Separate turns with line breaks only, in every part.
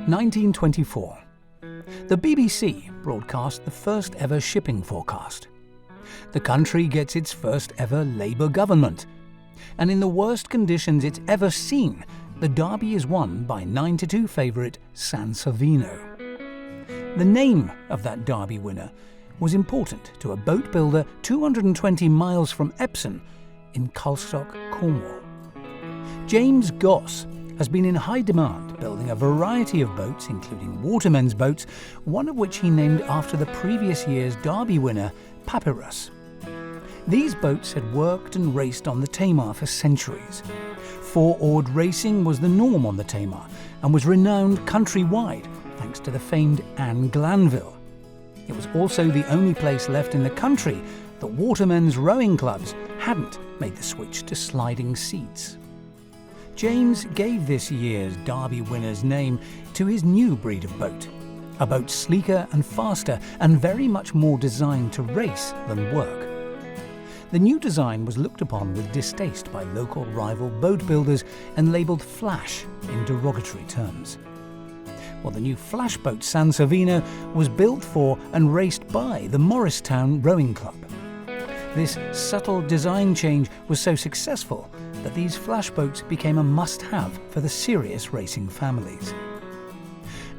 1924. The BBC broadcast the first ever shipping forecast. The country gets its first ever Labour government. And in the worst conditions it's ever seen, the derby is won by 9-2 favourite San Savino. The name of that derby winner was important to a boat builder 220 miles from Epsom in Culstock, Cornwall. James Goss has been in high demand, building a variety of boats, including watermen's boats, one of which he named after the previous year's derby winner, Papyrus. These boats had worked and raced on the Tamar for centuries. Four-oared racing was the norm on the Tamar and was renowned countrywide thanks to the famed Anne Glanville. It was also the only place left in the country that watermen's rowing clubs hadn't made the switch to sliding seats. James gave this year's derby winner's name to his new breed of boat, a boat sleeker and faster and very much more designed to race than work. The new design was looked upon with distaste by local rival boat builders and labelled Flash in derogatory terms. Well, the new Flashboat San Savino was built for and raced by the Morristown Rowing Club. This subtle design change was so successful that these flashboats became a must-have for the serious racing families.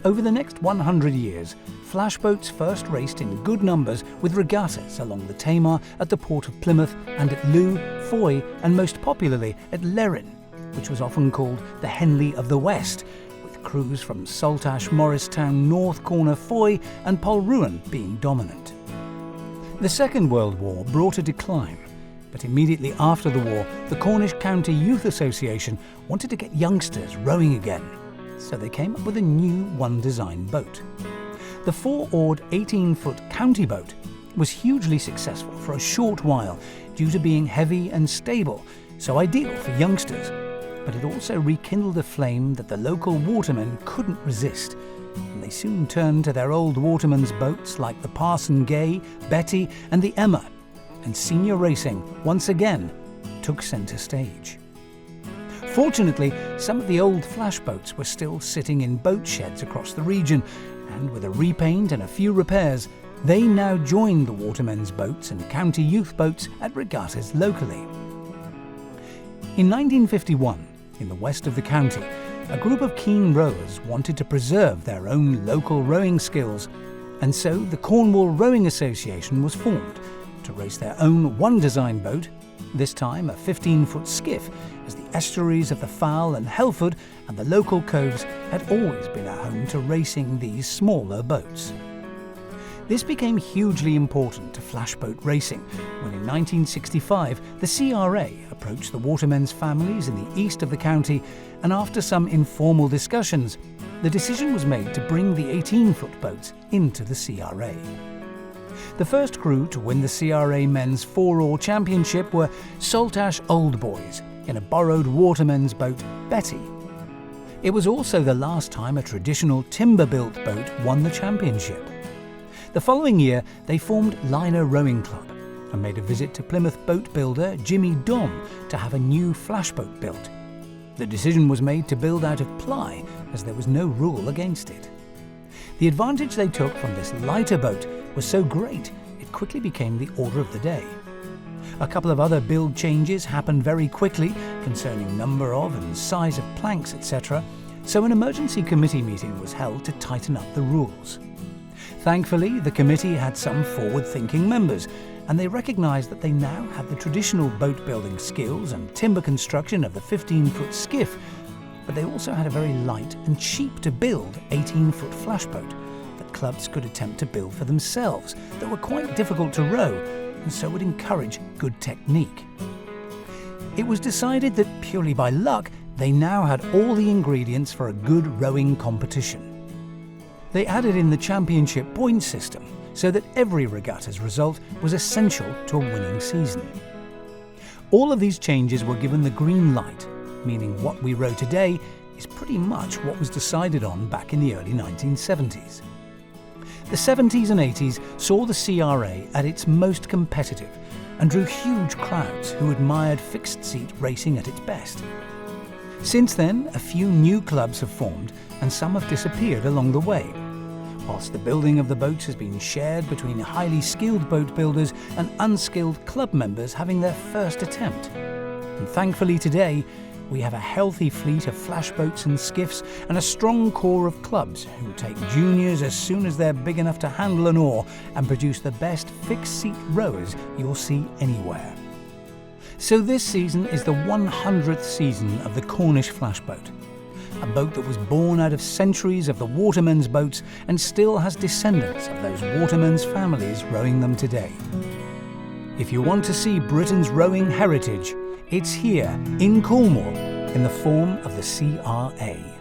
Over the next 100 years, flashboats first raced in good numbers with regattas along the Tamar at the port of Plymouth and at Looe, Foy and most popularly at Lerrin, which was often called the Henley of the West, with crews from Saltash, Morristown, North Corner, Foy and Polruan being dominant. The Second World War brought a decline, but immediately after the war, the Cornish County Youth Association wanted to get youngsters rowing again, so they came up with a new one-design boat. The four-oared 18-foot county boat was hugely successful for a short while due to being heavy and stable, so ideal for youngsters, but it also rekindled a flame that the local watermen couldn't resist, and they soon turned to their old watermen's boats like the Parson Gay, Betty and the Emma, and senior racing once again took centre stage. Fortunately, some of the old flashboats were still sitting in boat sheds across the region, and with a repaint and a few repairs, they now joined the watermen's boats and county youth boats at regattas locally. In 1951, in the west of the county, a group of keen rowers wanted to preserve their own local rowing skills, and so the Cornwall Rowing Association was formed to race their own one-design boat, this time a 15-foot skiff, as the estuaries of the Fowl and Helford and the local coves had always been a home to racing these smaller boats. This became hugely important to flashboat racing when in 1965 the CRA approached the watermen's families in the east of the county, and after some informal discussions, the decision was made to bring the 18-foot boats into the CRA. The first crew to win the CRA Men's Four-Oar Championship were Saltash Old Boys in a borrowed watermen's boat, Betty. It was also the last time a traditional timber-built boat won the championship. The following year, they formed Liner Rowing Club and made a visit to Plymouth boat builder Jimmy Dom to have a new flashboat built. The decision was made to build out of ply, as there was no rule against it. The advantage they took from this lighter boat was so great, it quickly became the order of the day. A couple of other build changes happened very quickly concerning number of and size of planks, etc., so an emergency committee meeting was held to tighten up the rules. Thankfully, the committee had some forward-thinking members, and they recognised that they now had the traditional boat-building skills and timber construction of the 15-foot skiff, but they also had a very light and cheap-to-build 18-foot flashboat that clubs could attempt to build for themselves that were quite difficult to row and so would encourage good technique. It was decided that purely by luck, they now had all the ingredients for a good rowing competition. They added in the championship point system so that every regatta's result was essential to a winning season. All of these changes were given the green light, meaning what we row today is pretty much what was decided on back in the early 1970s. The 70s and 80s saw the CRA at its most competitive and drew huge crowds who admired fixed-seat racing at its best. Since then, a few new clubs have formed and some have disappeared along the way, whilst the building of the boats has been shared between highly skilled boat builders and unskilled club members having their first attempt. And thankfully today, we have a healthy fleet of flashboats and skiffs and a strong core of clubs who take juniors as soon as they're big enough to handle an oar and produce the best fixed-seat rowers you'll see anywhere. So this season is the 100th season of the Cornish Flashboat, a boat that was born out of centuries of the watermen's boats and still has descendants of those watermen's families rowing them today. If you want to see Britain's rowing heritage, it's here in Cornwall in the form of the CRA.